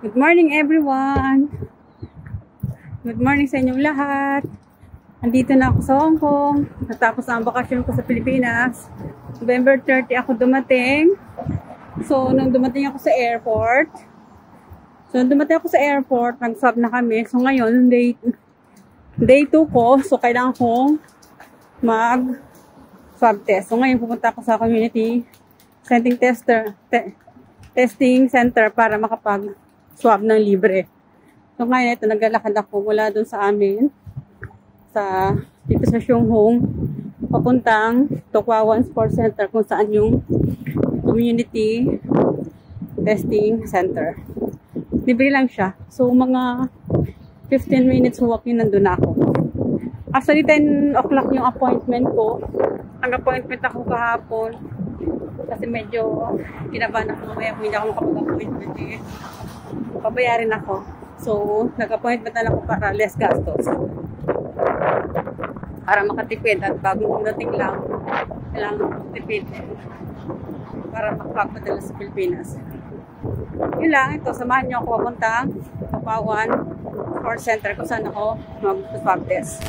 Good morning everyone! Good morning sa inyong lahat! Andito na ako sa Hong Kong. Natapos na ang bakasyon ko sa Pilipinas. November 30 ako dumating. So, nung dumating ako sa airport, nag-swab na kami. So, ngayon, day 2 ko. So, kailangan kong mag-swab test. So, ngayon, pupunta ako sa community testing center para makapag-swab ng libre. So, ngayon, ito, naglalakad ako mula dun sa amin. Dito sa Sheung Hong, papuntang Tokwawan Sports Center kung saan yung community testing center. Libre lang siya. So, mga 15 minutes walking nandun ako. Actually, 10 o'clock yung appointment ko. Nag-appointment ako kahapon. Kasi medyo kinabahan ako mamaya kung hindi ako makapag-appointment eh. Pabayarin ako. So, nag-appointment na lang ako para less gastos. Para makatipid at bagong dating lang, kailangan makatipid para makapagpadala sa Pilipinas. Yun lang, ito, samahan nyo ako papuntang Tokwawan Sports Center kung saan ako mag-swab test.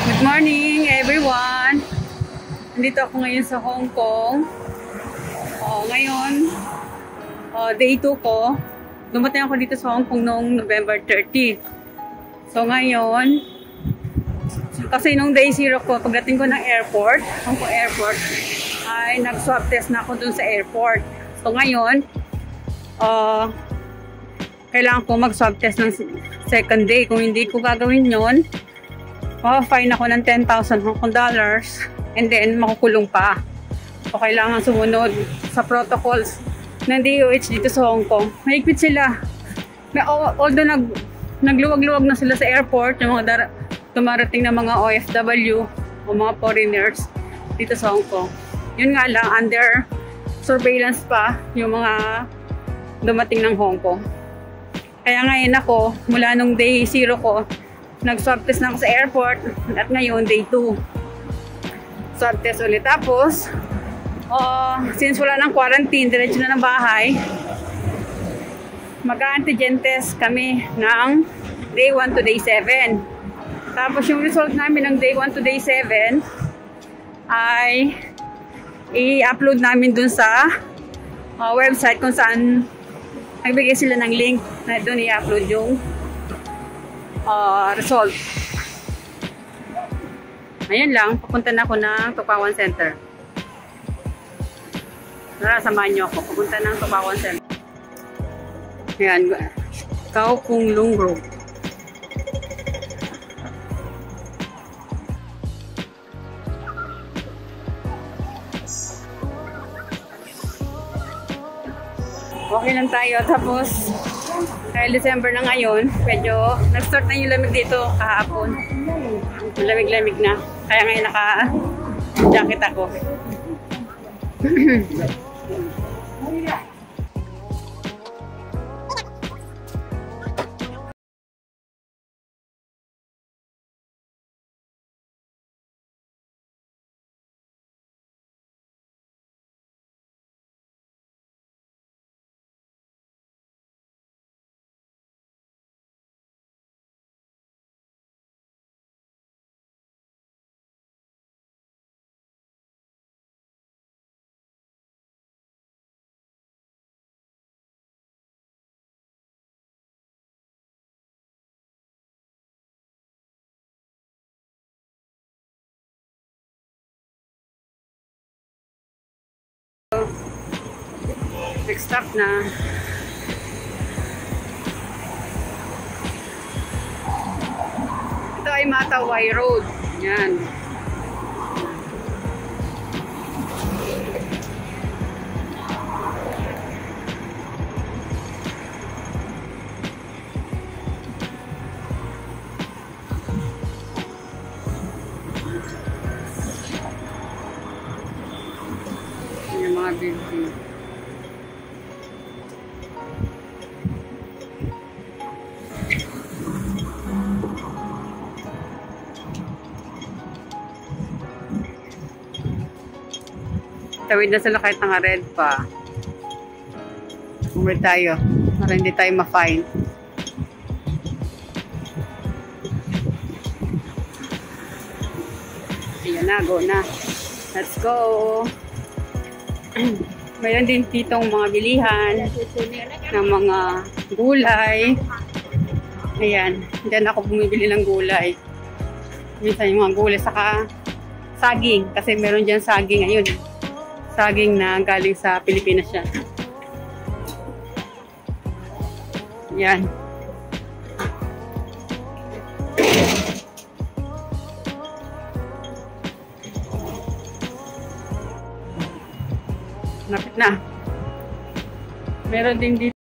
Good morning everyone! Nandito ako ngayon sa Hong Kong. Ngayon, day 2 ko. Dumating ako dito sa Hong Kong noong November 30. So ngayon, kasi nung day 0 ko, pagdating ko ng airport, Hong Kong airport, ay nag-swab test na ako dun sa airport. So ngayon, kailangan ko mag-swab test ng second day. Kung hindi ko gagawin yon, fine ako ng 10,000 Hong Kong dollars and then makukulong pa. So, kailangan sumunod sa protocols ng DOH dito sa Hong Kong. Mahigpit sila. Although nagluwag-luwag na sila sa airport, yung mga tumarating na mga OFW o mga foreigners dito sa Hong Kong. Yun nga lang, under surveillance pa yung mga dumating ng Hong Kong. Kaya ngayon ako, mula nung day 0 ko, nag-swab test na ako sa airport at ngayon day 2 swab test ulit. Tapos since wala ng quarantine, diretso na ng bahay, mag-antigen test kami ng day 1 to day 7. Tapos yung result namin ng day 1 to day 7 ay i-upload namin dun sa website kung saan nagbigay sila ng link na dun i-upload yung result. Ayan lang, papunta na ako ng Tokwawan Center. Samahan nyo ako, papunta ng Tokwawan Center. Ayan, Kau Kung Lung Road. Okay lang tayo, tapos dahil December na ngayon, medyo nag-start na yung lamig dito kahapon. Lamig-lamig na. Kaya ngayon naka-jacket ako. Next stop na. by Mataway Road. Yan. Yung mga building. Tawid na sila kahit naka-red pa. Umir tayo para hindi tayo ma-fine. Ayan na, go na. Let's go! Mayroon din ditong mga bilihan ng mga gulay. Ayan, dyan ako bumibili ng gulay. Minsan yung mga gulay, saka saging. Kasi meron dyan saging. Ayun, saging na galing sa Pilipinas siya. Ayan. Napit na. Meron din dito.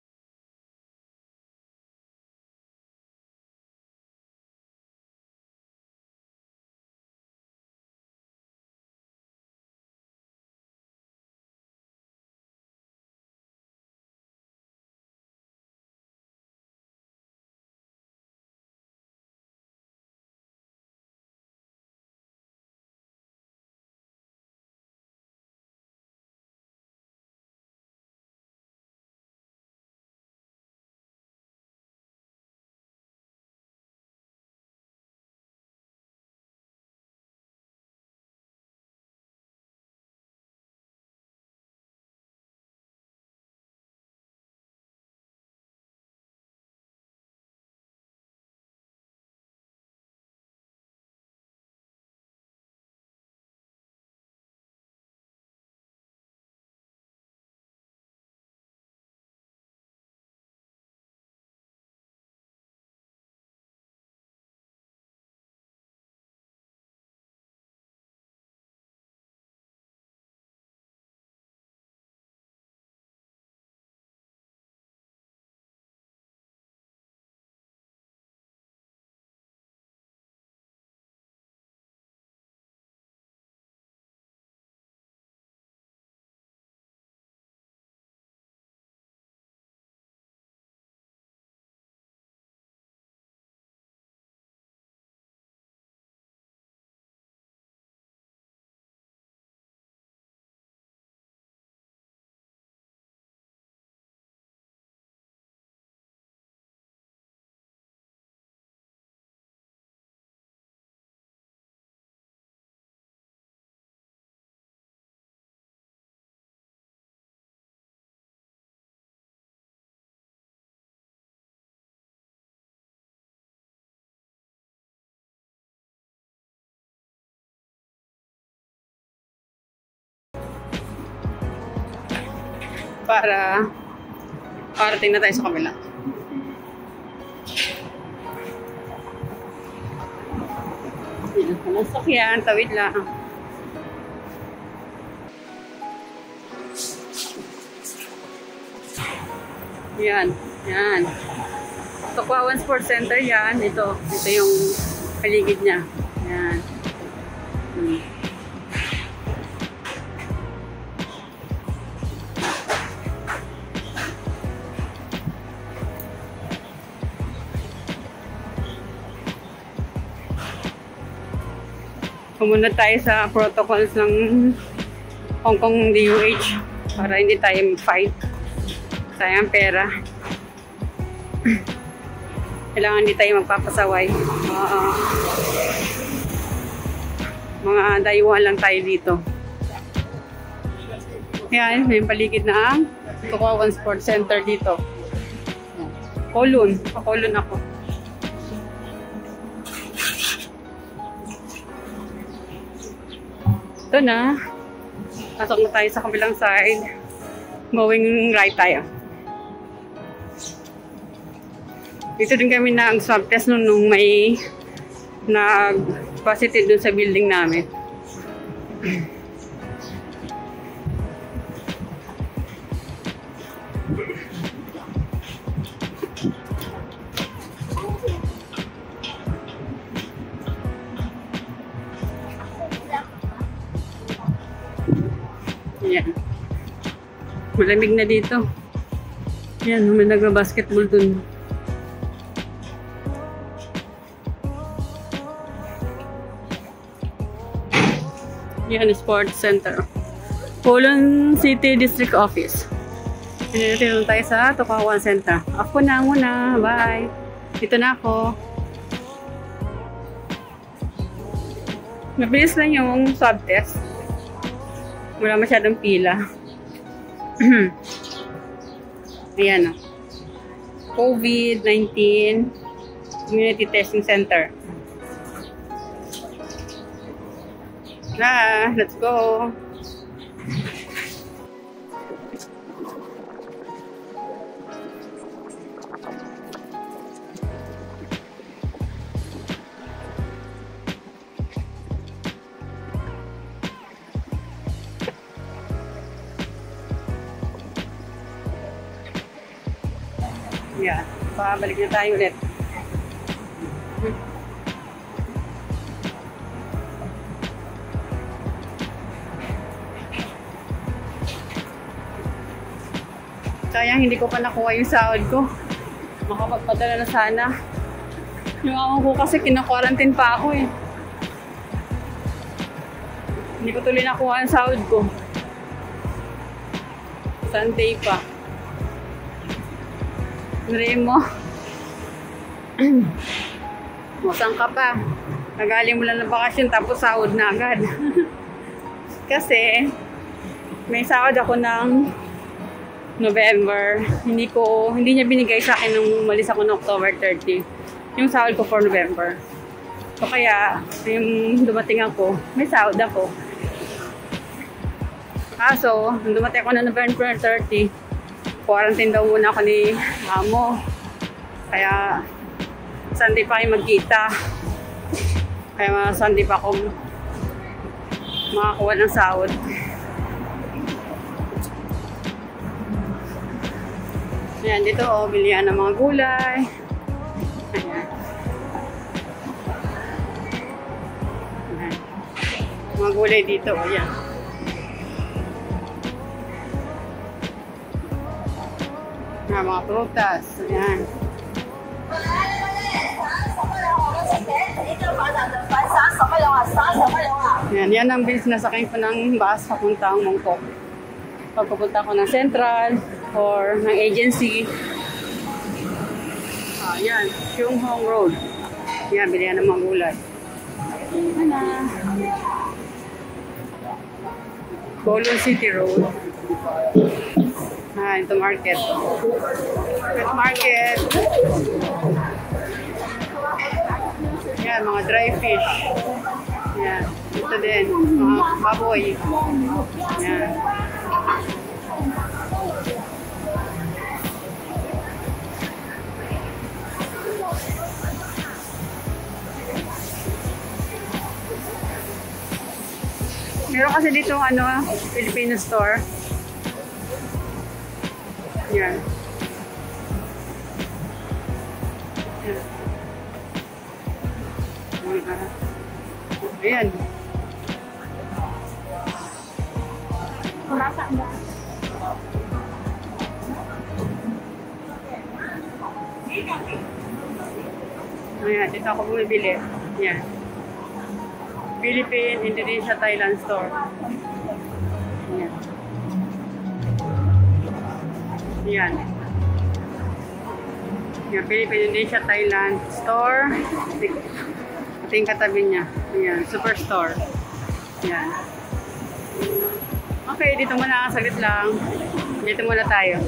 Para parating na tayo sa kabila. Yan, panasok yan. Tawid lang. Yan. Yan. Tokwawan Sports Center yan. Ito yung paligid niya. Yan. Sumunod tayo sa protocols ng Hong Kong DOH para hindi tayo mag-fight. Sayang pera. Kailangan hindi tayo magpapasaway. Mga dayuhan lang tayo dito. Yan, may paligid na ang Tokwawan Sports Center dito. Kolon. Pakolon ako. Ito na. Pasok na tayo sa kabilang side. Going right tayo. Dito din kami na ang swab test nung may nag-positive dun sa building namin. Yan. Malamig na dito. Yan, may nagba-basketball dun. Yan, Sports Center. Colon City District Office. Tinutulong tayo sa Tukawan Center. Ako na muna. Bye. Dito na ako. Mabilis lang yung swab test. Wala masyadong pila. Ayan o. COVID-19 Community Testing Center. Let's go. Yeah, pabalik na tayo ulit. Sayang hindi ko pa nakuha yung sahod ko. Makapagpadala na sana. Yung ako ko kasi kina-quarantine pa ako eh. Hindi ko tuloy nakuha yung sahod ko. Sunday pa. Remo. Saan ka pa? Nagaling mo lang ng bakasyon tapos sahod na agad. Kasi may sahod ako ng November. Hindi niya binigay sa akin nung umalis ako ng October 30. Yung sahod ko for November. So kaya, yung dumating ako, may sahod ako. Kaso, nung dumating ako ng November 30, quarantine daw muna ako ni Amo. Kaya, Sunday pa kayo magkita. Kaya Sunday pa ako makakuha ng sahod. Ayan, dito bilihan ng mga gulay. Ayan. Ayan. Mga gulay dito, ayan. Mga prutas, ayan. Yan ang business akin po ng bus papuntang Mongkok. Pagpupunta ko ng Central or ng agency. Ayan, Chung Hong Road. Yan, bilihan ng mga gulay. Ayan. Colon City Road. Ito market. Pet market. Yan, mga dry fish. Yan. Ito din, mga baboy. Yan. Meron kasi dito Filipino store. Yan. Ayan. Ayan, dito ako bumibili. Yan. Philippine, Indonesia, Thailand store. Yan. Yan. Yan, Philippine, Indonesia, Thailand store. Ito yung katabi niya. Yan, superstore. Yan. Okay, dito muna. Saglit lang. Dito muna tayo.